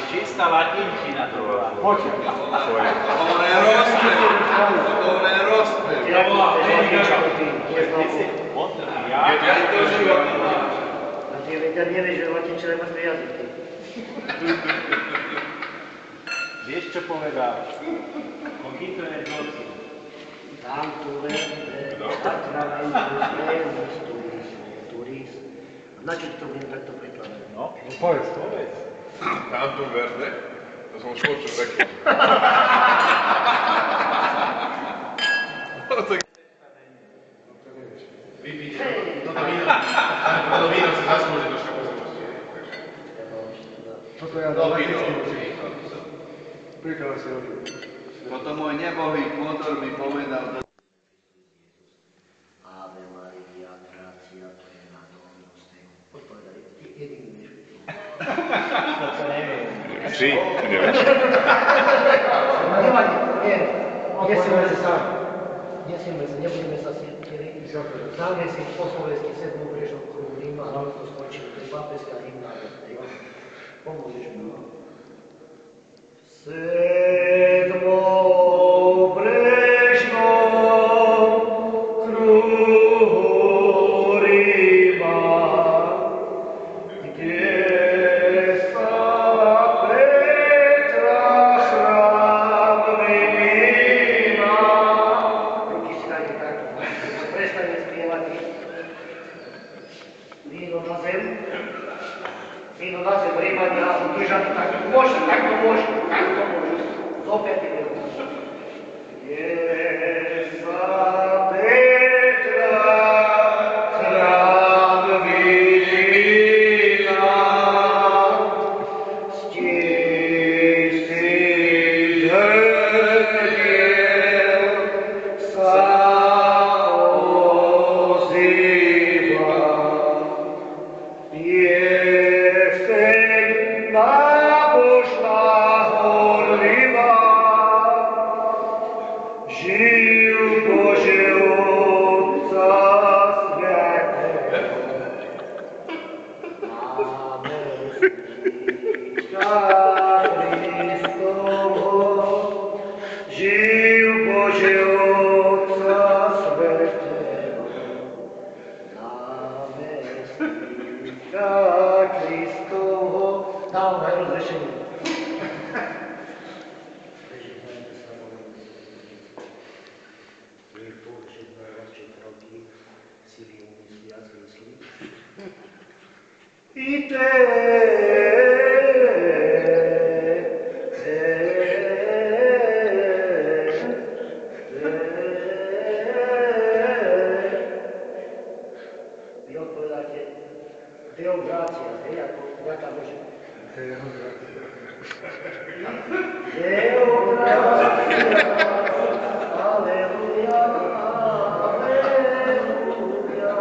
čistá latinčina to bola. Počuť. Podobné rozpev. To bola Amerika. Ja to život mám. A ty nevieš, že latinčina má dve jazyky. Vieš, čo povedal? Cogito nel noci. Tanto verde, turismo. Na čo to budem takto prekladať? No, Povedz. Tantum verde, to som už počul reklamu. Vypíte. Toto víno si zaslúži do pozornosti. Toto ja dám latinský učím. Príklad si hodil. Toto môj nebohý motor mi povedal. Ave Maria, gracia plena, Dominus tecum. Poď povedať, jediný než. to neviem. Si, nevieš. Nevadí, nie. Nesieme sa. Nebudeme sa sietieli. Dáme si po slovensky 7. brežok kruhu Ríma a to skončí. To je pápežská hymna. Pomôžeš mi. Sedmou brežnou kruhu Ríma, kde sa Petra chrám vyníma. Ruky si dajte tak, prestane spievať. Víno na zem, Rímania, udržať tak, môže, takto môže. Opäť je to. Je sa Petra chrám vyníma, stisí hrdiel sa ozýva. Pieseň nábožná horlivá, živ Bože Otca svätého. Máme Krista Kristovo, živ Bože Otca svätého. Máme Krista Kristovo. Dávame rozrešenie. I te, vy odpovedáte Deo gratia, hej, ako ďaká Bože. Deo gratia, aleluja, aleluja,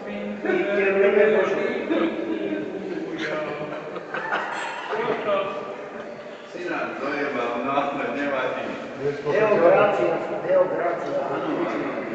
vidíte mene Bože. Si nám dojebal, no, nevadí. Deo gratia, áno.